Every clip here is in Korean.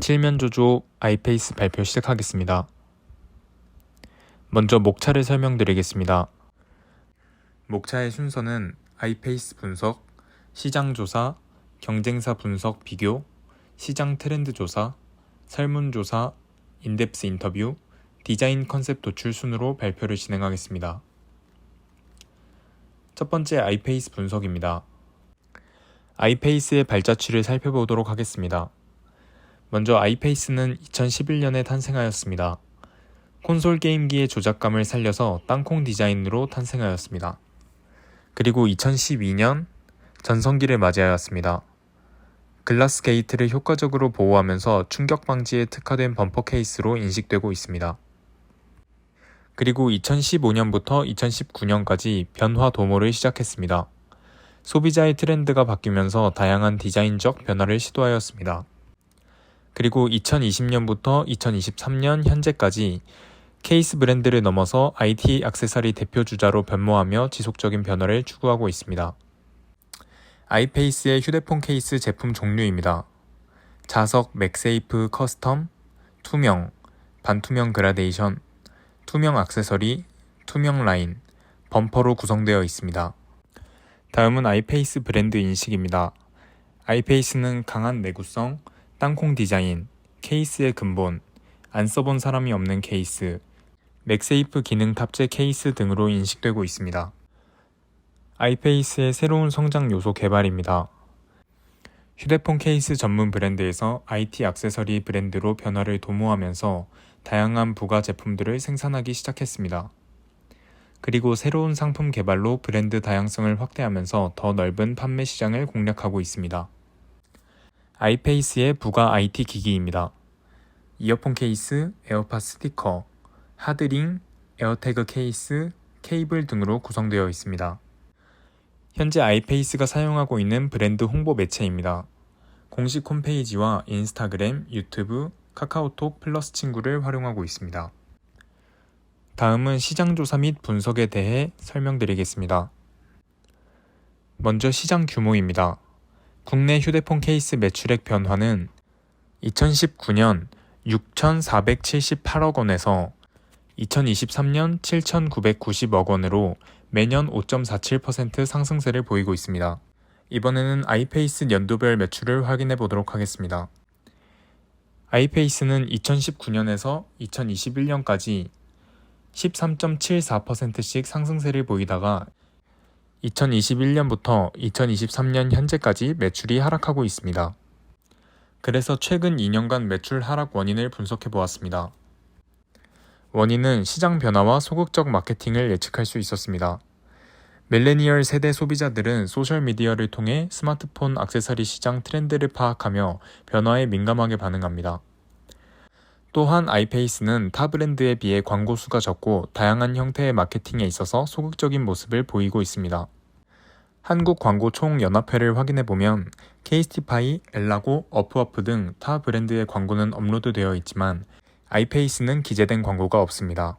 칠면조조 아이페이스 발표 시작하겠습니다. 먼저 목차를 설명드리겠습니다. 목차의 순서는 아이페이스 분석, 시장 조사, 경쟁사 분석 비교, 시장 트렌드 조사, 설문조사, 인덱스 인터뷰, 디자인 컨셉 도출 순으로 발표를 진행하겠습니다. 첫 번째 아이페이스 분석입니다. 아이페이스의 발자취를 살펴보도록 하겠습니다. 먼저 아이페이스는 2011년에 탄생하였습니다. 콘솔 게임기의 조작감을 살려서 땅콩 디자인으로 탄생하였습니다. 그리고 2012년 전성기를 맞이하였습니다. 글라스 게이트를 효과적으로 보호하면서 충격 방지에 특화된 범퍼 케이스로 인식되고 있습니다. 그리고 2015년부터 2019년까지 변화 도모를 시작했습니다. 소비자의 트렌드가 바뀌면서 다양한 디자인적 변화를 시도하였습니다. 그리고 2020년부터 2023년 현재까지 케이스 브랜드를 넘어서 IT 액세서리 대표 주자로 변모하며 지속적인 변화를 추구하고 있습니다. 아이페이스의 휴대폰 케이스 제품 종류입니다. 자석 맥세이프 커스텀, 투명, 반투명 그라데이션, 투명 액세서리, 투명 라인, 범퍼로 구성되어 있습니다. 다음은 아이페이스 브랜드 인식입니다. 아이페이스는 강한 내구성, 땅콩 디자인, 케이스의 근본, 안 써본 사람이 없는 케이스, 맥세이프 기능 탑재 케이스 등으로 인식되고 있습니다. 아이페이스의 새로운 성장 요소 개발입니다. 휴대폰 케이스 전문 브랜드에서 IT 액세서리 브랜드로 변화를 도모하면서 다양한 부가 제품들을 생산하기 시작했습니다. 그리고 새로운 상품 개발로 브랜드 다양성을 확대하면서 더 넓은 판매 시장을 공략하고 있습니다. 아이페이스의 부가 IT 기기입니다. 이어폰 케이스, 에어팟 스티커, 하드링, 에어태그 케이스, 케이블 등으로 구성되어 있습니다. 현재 아이페이스가 사용하고 있는 브랜드 홍보 매체입니다. 공식 홈페이지와 인스타그램, 유튜브, 카카오톡 플러스 친구를 활용하고 있습니다. 다음은 시장 조사 및 분석에 대해 설명드리겠습니다. 먼저 시장 규모입니다. 국내 휴대폰 케이스 매출액 변화는 2019년 6,478억 원에서 2023년 7,990억 원으로 매년 5.47% 상승세를 보이고 있습니다. 이번에는 아이페이스 연도별 매출을 확인해 보도록 하겠습니다. 아이페이스는 2019년에서 2021년까지 13.74%씩 상승세를 보이다가 2021년부터 2023년 현재까지 매출이 하락하고 있습니다. 그래서 최근 2년간 매출 하락 원인을 분석해 보았습니다. 원인은 시장 변화와 소극적 마케팅을 예측할 수 있었습니다. 밀레니얼 세대 소비자들은 소셜미디어를 통해 스마트폰 액세서리 시장 트렌드를 파악하며 변화에 민감하게 반응합니다. 또한 아이페이스는 타 브랜드에 비해 광고 수가 적고 다양한 형태의 마케팅에 있어서 소극적인 모습을 보이고 있습니다. 한국광고총연합회를 확인해보면 케이스티파이, 엘라고, 어프어프 등 타 브랜드의 광고는 업로드되어 있지만 아이페이스는 기재된 광고가 없습니다.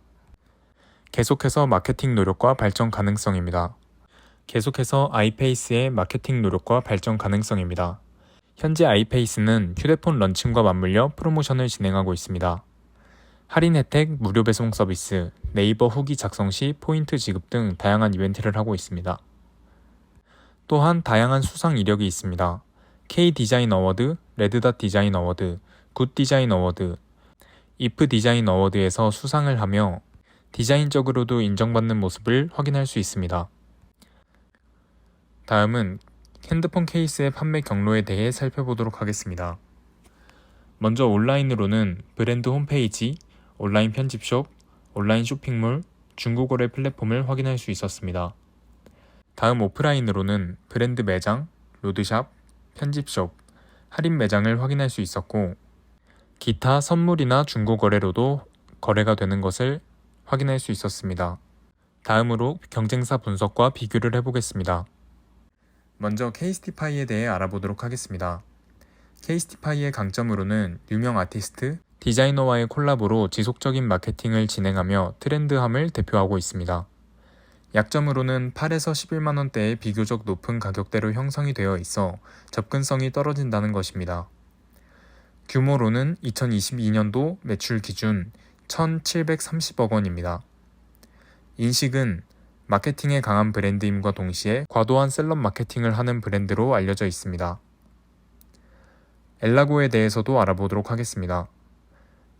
계속해서 마케팅 노력과 발전 가능성입니다. 계속해서 아이페이스의 마케팅 노력과 발전 가능성입니다. 현재 아이페이스는 휴대폰 런칭과 맞물려 프로모션을 진행하고 있습니다. 할인 혜택, 무료 배송 서비스, 네이버 후기 작성 시 포인트 지급 등 다양한 이벤트를 하고 있습니다. 또한 다양한 수상 이력이 있습니다. K 디자인 어워드, 레드닷 디자인 어워드, 굿 디자인 어워드, 이프 디자인 어워드에서 수상을 하며 디자인적으로도 인정받는 모습을 확인할 수 있습니다. 다음은 핸드폰 케이스의 판매 경로에 대해 살펴보도록 하겠습니다. 먼저 온라인으로는 브랜드 홈페이지, 온라인 편집숍, 온라인 쇼핑몰, 중고거래 플랫폼을 확인할 수 있었습니다. 다음 오프라인으로는 브랜드 매장, 로드샵, 편집숍, 할인 매장을 확인할 수 있었고 기타 선물이나 중고거래로도 거래가 되는 것을 확인할 수 있었습니다. 다음으로 경쟁사 분석과 비교를 해보겠습니다. 먼저 케이스티파이에 대해 알아보도록 하겠습니다. 케이스티파이의 강점으로는 유명 아티스트, 디자이너와의 콜라보로 지속적인 마케팅을 진행하며 트렌드함을 대표하고 있습니다. 약점으로는 8에서 11만원대의 비교적 높은 가격대로 형성이 되어 있어 접근성이 떨어진다는 것입니다. 규모로는 2022년도 매출 기준 1,730억 원입니다. 인식은 마케팅에 강한 브랜드임과 동시에 과도한 셀럽 마케팅을 하는 브랜드로 알려져 있습니다. 엘라고에 대해서도 알아보도록 하겠습니다.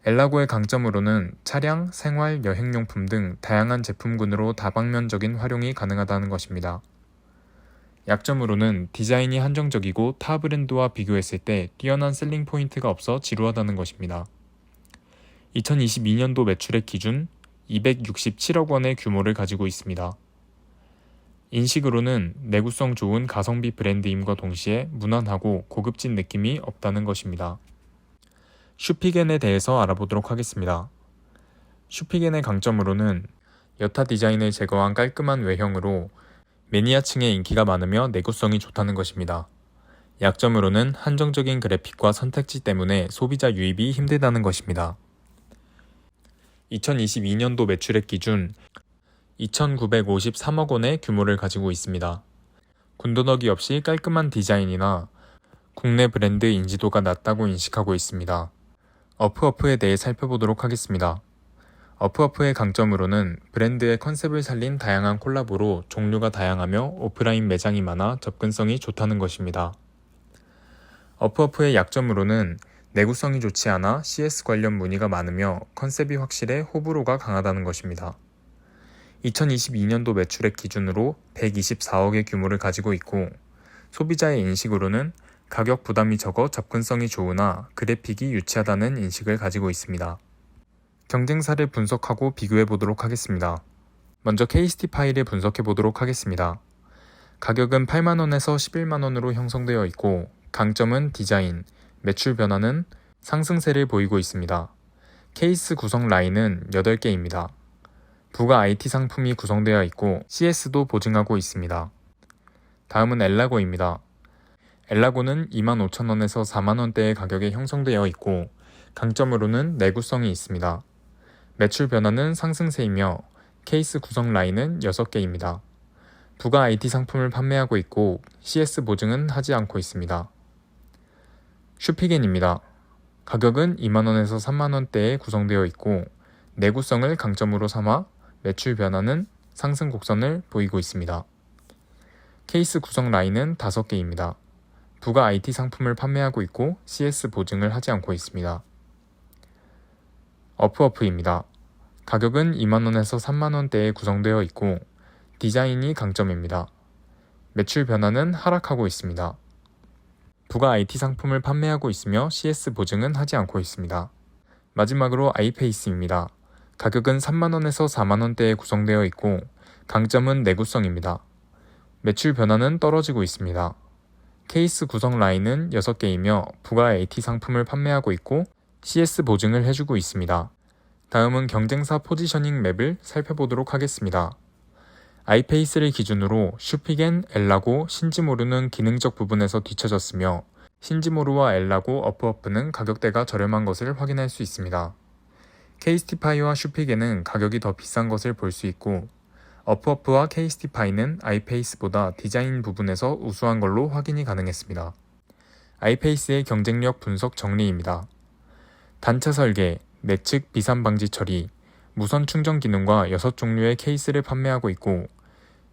엘라고의 강점으로는 차량, 생활, 여행용품 등 다양한 제품군으로 다방면적인 활용이 가능하다는 것입니다. 약점으로는 디자인이 한정적이고 타 브랜드와 비교했을 때 뛰어난 셀링 포인트가 없어 지루하다는 것입니다. 2022년도 매출액 기준 267억 원의 규모를 가지고 있습니다. 인식으로는 내구성 좋은 가성비 브랜드임과 동시에 무난하고 고급진 느낌이 없다는 것입니다. 슈피겐에 대해서 알아보도록 하겠습니다. 슈피겐의 강점으로는 여타 디자인을 제거한 깔끔한 외형으로 매니아층의 인기가 많으며 내구성이 좋다는 것입니다. 약점으로는 한정적인 그래픽과 선택지 때문에 소비자 유입이 힘들다는 것입니다. 2022년도 매출액 기준 2,953억 원의 규모를 가지고 있습니다. 군더더기 없이 깔끔한 디자인이나 국내 브랜드 인지도가 낮다고 인식하고 있습니다. 어프어프에 대해 살펴보도록 하겠습니다. 어프어프의 강점으로는 브랜드의 컨셉을 살린 다양한 콜라보로 종류가 다양하며 오프라인 매장이 많아 접근성이 좋다는 것입니다. 어프어프의 약점으로는 내구성이 좋지 않아 CS 관련 문의가 많으며 컨셉이 확실해 호불호가 강하다는 것입니다. 2022년도 매출액 기준으로 124억의 규모를 가지고 있고 소비자의 인식으로는 가격 부담이 적어 접근성이 좋으나 그래픽이 유치하다는 인식을 가지고 있습니다. 경쟁사를 분석하고 비교해 보도록 하겠습니다. 먼저 케이스티파이를 분석해 보도록 하겠습니다. 가격은 8만원에서 11만원으로 형성되어 있고 강점은 디자인, 매출 변화는 상승세를 보이고 있습니다. 케이스 구성 라인은 8개입니다. 부가 IT 상품이 구성되어 있고 CS도 보증하고 있습니다. 다음은 엘라고입니다. 엘라고는 25,000원에서 4만원대의 가격에 형성되어 있고 강점으로는 내구성이 있습니다. 매출 변화는 상승세이며 케이스 구성 라인은 6개입니다. 부가 IT 상품을 판매하고 있고 CS 보증은 하지 않고 있습니다. 슈피겐입니다. 가격은 2만원에서 3만원대에 구성되어 있고 내구성을 강점으로 삼아 매출 변화는 상승 곡선을 보이고 있습니다. 케이스 구성 라인은 5개입니다. 부가 IT 상품을 판매하고 있고 CS 보증을 하지 않고 있습니다. 어프어프입니다. 가격은 2만원에서 3만원대에 구성되어 있고 디자인이 강점입니다. 매출 변화는 하락하고 있습니다. 부가 IT 상품을 판매하고 있으며 CS 보증은 하지 않고 있습니다. 마지막으로 아이페이스입니다. 가격은 3만원에서 4만원대에 구성되어 있고 강점은 내구성입니다. 매출 변화는 떨어지고 있습니다. 케이스 구성 라인은 6개이며 부가 AT 상품을 판매하고 있고 CS 보증을 해주고 있습니다. 다음은 경쟁사 포지셔닝 맵을 살펴보도록 하겠습니다. 아이페이스를 기준으로 슈피겐, 엘라고, 신지모루는 기능적 부분에서 뒤처졌으며 신지모루와 엘라고, 어프어프는 가격대가 저렴한 것을 확인할 수 있습니다. 케이스티파이와 슈피겐은 가격이 더 비싼 것을 볼 수 있고 어프어프와 케이스티파이는 아이페이스보다 디자인 부분에서 우수한 걸로 확인이 가능했습니다. 아이페이스의 경쟁력 분석 정리입니다. 단체 설계, 내측 비산 방지 처리, 무선 충전 기능과 6종류의 케이스를 판매하고 있고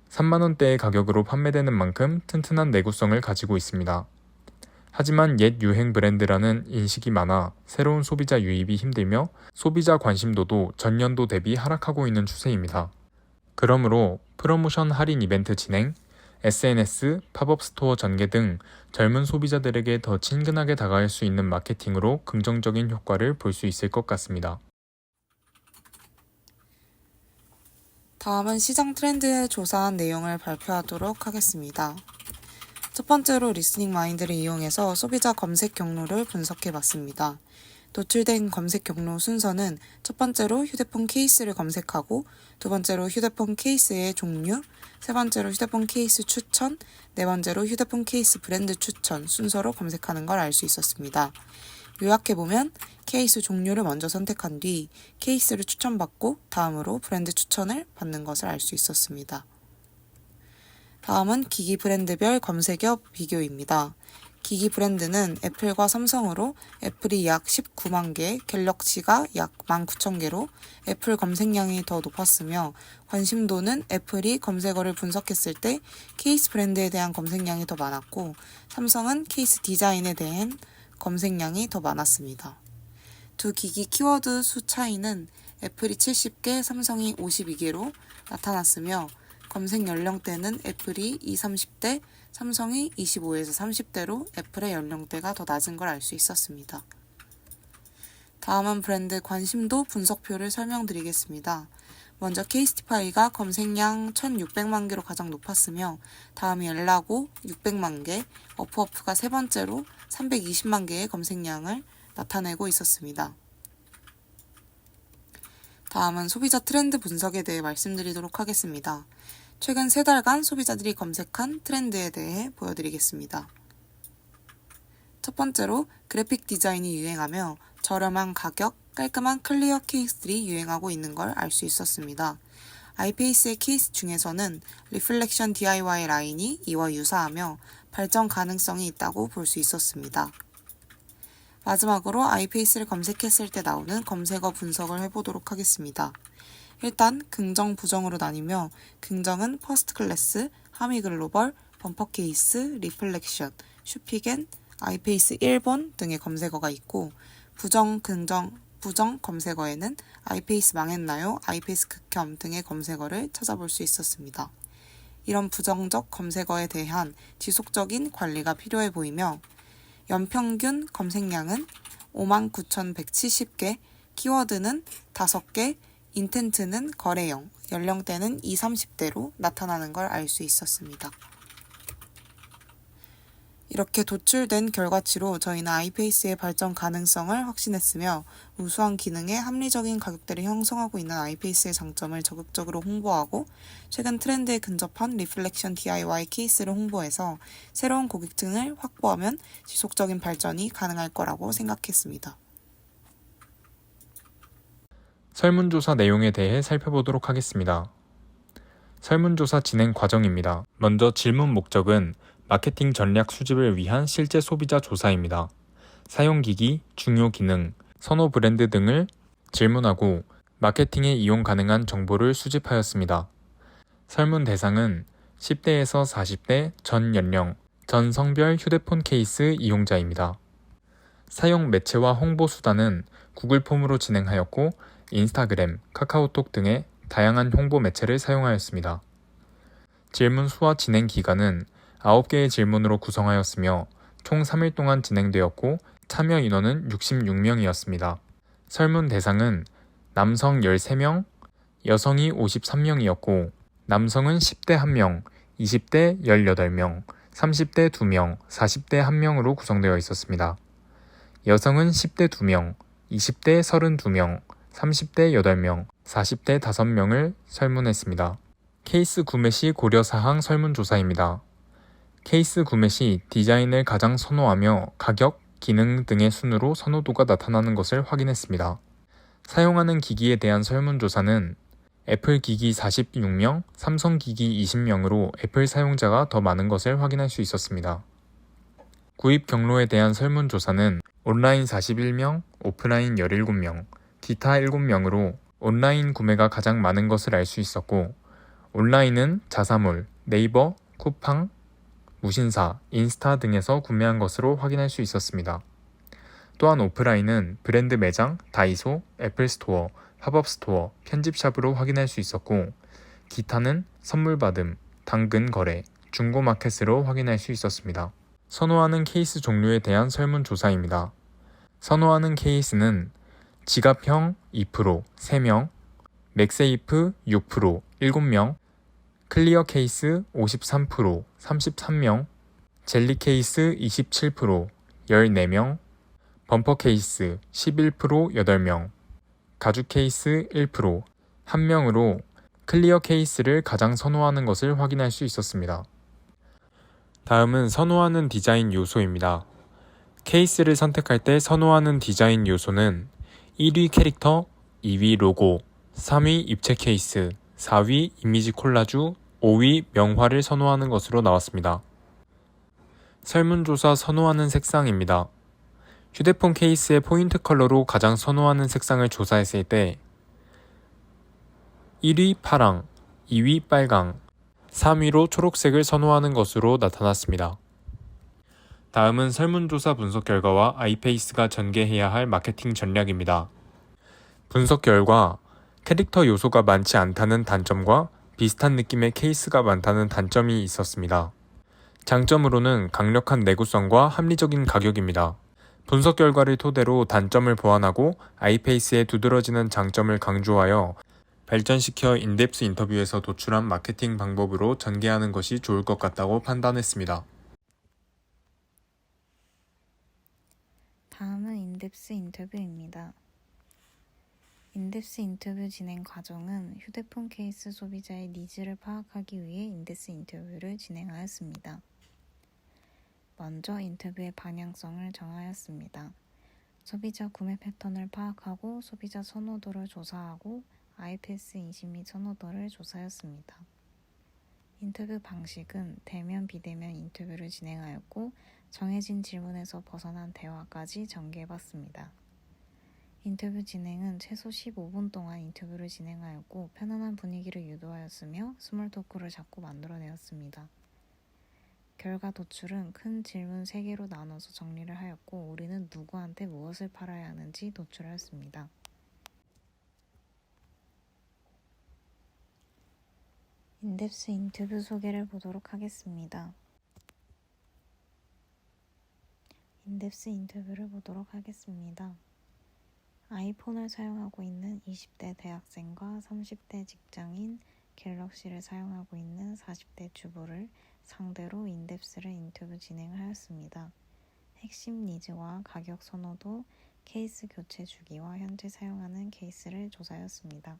3만원대의 가격으로 판매되는 만큼 튼튼한 내구성을 가지고 있습니다. 하지만 옛 유행 브랜드라는 인식이 많아 새로운 소비자 유입이 힘들며 소비자 관심도도 전년도 대비 하락하고 있는 추세입니다. 그러므로 프로모션 할인 이벤트 진행, SNS, 팝업 스토어 전개 등 젊은 소비자들에게 더 친근하게 다가갈 수 있는 마케팅으로 긍정적인 효과를 볼 수 있을 것 같습니다. 다음은 시장 트렌드에 조사한 내용을 발표하도록 하겠습니다. 첫 번째로 리스닝 마인드를 이용해서 소비자 검색 경로를 분석해봤습니다. 노출된 검색 경로 순서는 첫 번째로 휴대폰 케이스를 검색하고 두 번째로 휴대폰 케이스의 종류, 세 번째로 휴대폰 케이스 추천, 네 번째로 휴대폰 케이스 브랜드 추천 순서로 검색하는 걸 알 수 있었습니다. 요약해보면 케이스 종류를 먼저 선택한 뒤 케이스를 추천받고 다음으로 브랜드 추천을 받는 것을 알 수 있었습니다. 다음은 기기 브랜드별 검색어 비교입니다. 기기 브랜드는 애플과 삼성으로 애플이 약 19만 개, 갤럭시가 약 19,000개로 애플 검색량이 더 높았으며 관심도는 애플이 검색어를 분석했을 때 케이스 브랜드에 대한 검색량이 더 많았고 삼성은 케이스 디자인에 대한 검색량이 더 많았습니다. 두 기기 키워드 수 차이는 애플이 70개, 삼성이 52개로 나타났으며 검색 연령대는 애플이 20, 30대, 삼성이 25에서 30대로 애플의 연령대가 더 낮은 걸 알 수 있었습니다. 다음은 브랜드 관심도 분석표를 설명드리겠습니다. 먼저 케이스티파이가 검색량 1600만 개로 가장 높았으며 다음이 엘라고 600만 개, 어프어프가 세 번째로 320만 개의 검색량을 나타내고 있었습니다. 다음은 소비자 트렌드 분석에 대해 말씀드리도록 하겠습니다. 최근 3달간 소비자들이 검색한 트렌드에 대해 보여드리겠습니다. 첫 번째로 그래픽 디자인이 유행하며 저렴한 가격, 깔끔한 클리어 케이스들이 유행하고 있는 걸 알 수 있었습니다. 아이페이스의 케이스 중에서는 리플렉션 DIY 라인이 이와 유사하며 발전 가능성이 있다고 볼 수 있었습니다. 마지막으로 아이페이스를 검색했을 때 나오는 검색어 분석을 해보도록 하겠습니다. 일단 긍정, 부정으로 나뉘며 긍정은 퍼스트 클래스, 하미 글로벌, 범퍼 케이스, 리플렉션, 슈피겐, 아이페이스 일본 등의 검색어가 있고 부정 검색어에는 아이페이스 망했나요? 아이페이스 극혐 등의 검색어를 찾아볼 수 있었습니다. 이런 부정적 검색어에 대한 지속적인 관리가 필요해 보이며 연평균 검색량은 59,170개, 키워드는 5개, 인텐트는 거래형, 연령대는 20, 30대로 나타나는 걸 알 수 있었습니다. 이렇게 도출된 결과치로 저희는 아이페이스의 발전 가능성을 확신했으며 우수한 기능에 합리적인 가격대를 형성하고 있는 아이페이스의 장점을 적극적으로 홍보하고 최근 트렌드에 근접한 리플렉션 DIY 케이스를 홍보해서 새로운 고객층을 확보하면 지속적인 발전이 가능할 거라고 생각했습니다. 설문조사 내용에 대해 살펴보도록 하겠습니다. 설문조사 진행 과정입니다. 먼저 질문 목적은 마케팅 전략 수집을 위한 실제 소비자 조사입니다. 사용기기, 중요 기능, 선호 브랜드 등을 질문하고 마케팅에 이용 가능한 정보를 수집하였습니다. 설문 대상은 10대에서 40대 전 연령, 전 성별 휴대폰 케이스 이용자입니다. 사용 매체와 홍보 수단은 구글 폼으로 진행하였고 인스타그램, 카카오톡 등의 다양한 홍보 매체를 사용하였습니다. 질문 수와 진행 기간은 9개의 질문으로 구성하였으며 총 3일 동안 진행되었고 참여 인원은 66명이었습니다. 설문 대상은 남성 13명, 여성이 53명이었고 남성은 10대 1명, 20대 18명, 30대 2명, 40대 1명으로 구성되어 있었습니다. 여성은 10대 2명, 20대 32명, 30대 8명, 40대 5명을 설문했습니다. 케이스 구매 시 고려사항 설문조사입니다. 케이스 구매 시 디자인을 가장 선호하며 가격, 기능 등의 순으로 선호도가 나타나는 것을 확인했습니다. 사용하는 기기에 대한 설문조사는 애플 기기 46명, 삼성 기기 20명으로 애플 사용자가 더 많은 것을 확인할 수 있었습니다. 구입 경로에 대한 설문조사는 온라인 41명, 오프라인 17명, 기타 7명으로 온라인 구매가 가장 많은 것을 알 수 있었고 온라인은 자사몰, 네이버, 쿠팡, 무신사, 인스타 등에서 구매한 것으로 확인할 수 있었습니다. 또한 오프라인은 브랜드 매장, 다이소, 애플 스토어, 팝업 스토어, 편집샵으로 확인할 수 있었고 기타는 선물 받음, 당근 거래, 중고 마켓으로 확인할 수 있었습니다. 선호하는 케이스 종류에 대한 설문조사입니다. 선호하는 케이스는 지갑형 2%, 3명, 맥세이프 6%, 7명, 클리어 케이스 53%, 33명, 젤리 케이스 27%, 14명, 범퍼 케이스 11%, 8명, 가죽 케이스 1%, 1명으로 클리어 케이스를 가장 선호하는 것을 확인할 수 있었습니다. 다음은 선호하는 디자인 요소입니다. 케이스를 선택할 때 선호하는 디자인 요소는 1위 캐릭터, 2위 로고, 3위 입체 케이스, 4위 이미지 콜라주, 5위 명화를 선호하는 것으로 나왔습니다. 설문조사 선호하는 색상입니다. 휴대폰 케이스의 포인트 컬러로 가장 선호하는 색상을 조사했을 때 1위 파랑, 2위 빨강, 3위로 초록색을 선호하는 것으로 나타났습니다. 다음은 설문조사 분석 결과와 아이페이스가 전개해야 할 마케팅 전략입니다. 분석 결과 캐릭터 요소가 많지 않다는 단점과 비슷한 느낌의 케이스가 많다는 단점이 있었습니다. 장점으로는 강력한 내구성과 합리적인 가격입니다. 분석 결과를 토대로 단점을 보완하고 아이페이스의 두드러지는 장점을 강조하여 발전시켜 인덱스 인터뷰에서 도출한 마케팅 방법으로 전개하는 것이 좋을 것 같다고 판단했습니다. 다음은 인덱스 인터뷰입니다. 인덱스 인터뷰 진행 과정은 휴대폰 케이스 소비자의 니즈를 파악하기 위해 인덱스 인터뷰를 진행하였습니다. 먼저 인터뷰의 방향성을 정하였습니다. 소비자 구매 패턴을 파악하고 소비자 선호도를 조사하고 아이패스 인식 및 선호도를 조사하였습니다. 인터뷰 방식은 대면 비대면 인터뷰를 진행하였고 정해진 질문에서 벗어난 대화까지 전개해봤습니다. 인터뷰 진행은 최소 15분 동안 인터뷰를 진행하였고 편안한 분위기를 유도하였으며 스몰 토크를 자꾸 만들어내었습니다. 결과 도출은 큰 질문 3개로 나눠서 정리를 하였고 우리는 누구한테 무엇을 팔아야 하는지 도출하였습니다. 인덱스 인터뷰 소개를 보도록 하겠습니다. 인덱스 인터뷰를 보도록 하겠습니다. 아이폰을 사용하고 있는 20대 대학생과 30대 직장인, 갤럭시를 사용하고 있는 40대 주부를 상대로 인덱스를 인터뷰 진행을 하였습니다. 핵심 니즈와 가격 선호도, 케이스 교체 주기와 현재 사용하는 케이스를 조사하였습니다.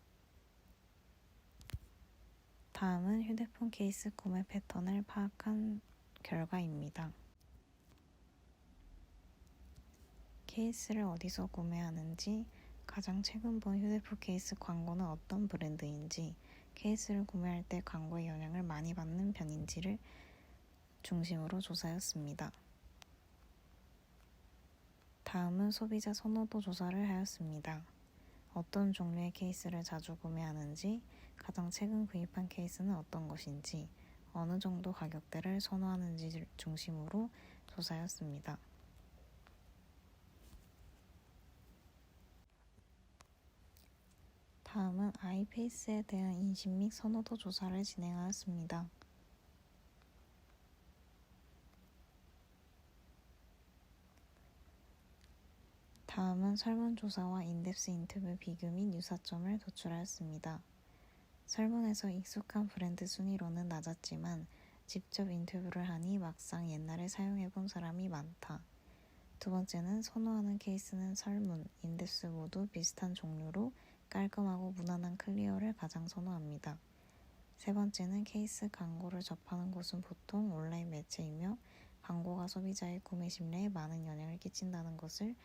다음은 휴대폰 케이스 구매 패턴을 파악한 결과입니다. 케이스를 어디서 구매하는지, 가장 최근 본 휴대폰 케이스 광고는 어떤 브랜드인지, 케이스를 구매할 때 광고의 영향을 많이 받는 편인지를 중심으로 조사하였습니다. 다음은 소비자 선호도 조사를 하였습니다. 어떤 종류의 케이스를 자주 구매하는지, 가장 최근 구입한 케이스는 어떤 것인지, 어느 정도 가격대를 선호하는지를 중심으로 조사하였습니다. 다음은 아이페이스에 대한 인식 및 선호도 조사를 진행하였습니다. 다음은 설문조사와 인덱스 인터뷰 비교 및 유사점을 도출하였습니다. 설문에서 익숙한 브랜드 순위로는 낮았지만 직접 인터뷰를 하니 막상 옛날에 사용해본 사람이 많다. 두 번째는 선호하는 케이스는 설문, 인덱스 모두 비슷한 종류로 깔끔하고 무난한 클리어를 가장 선호합니다. 세 번째는 케이스 광고를 접하는 곳은 보통 온라인 매체이며 광고가 소비자의 구매 심리에 많은 영향을 끼친다는 것을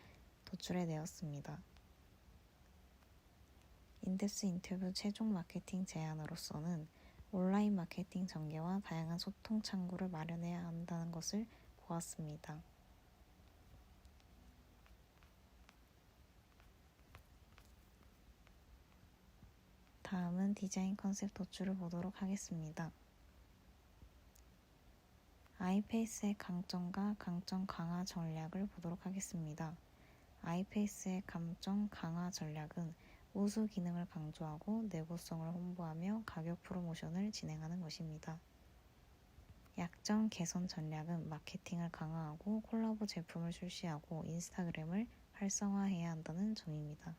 도출해내었습니다. 인덱스 인터뷰 최종 마케팅 제안으로서는 온라인 마케팅 전개와 다양한 소통 창구를 마련해야 한다는 것을 보았습니다. 다음은 디자인 컨셉 도출을 보도록 하겠습니다. 아이페이스의 강점과 강점 강화 전략을 보도록 하겠습니다. 아이페이스의 강점 강화 전략은 우수 기능을 강조하고 내구성을 홍보하며 가격 프로모션을 진행하는 것입니다. 약점 개선 전략은 마케팅을 강화하고 콜라보 제품을 출시하고 인스타그램을 활성화해야 한다는 점입니다.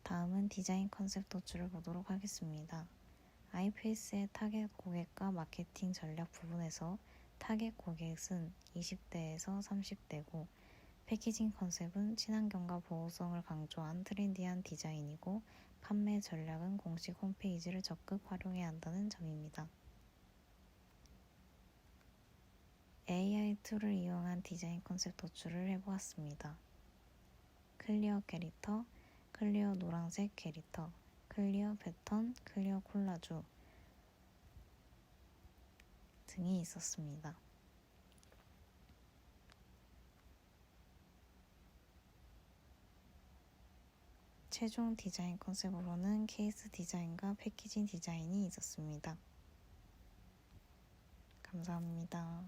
다음은 디자인 컨셉 도출을 보도록 하겠습니다. 아이페이스의 타겟 고객과 마케팅 전략 부분에서 타겟 고객은 20대에서 30대고 패키징 컨셉은 친환경과 보호성을 강조한 트렌디한 디자인이고 판매 전략은 공식 홈페이지를 적극 활용해야 한다는 점입니다. AI 툴을 이용한 디자인 컨셉 도출을 해보았습니다. 클리어 캐릭터, 클리어 노란색 캐릭터, 클리어 패턴, 클리어 콜라주 등이 있었습니다. 최종 디자인 컨셉으로는 케이스 디자인과 패키징 디자인이 있었습니다. 감사합니다.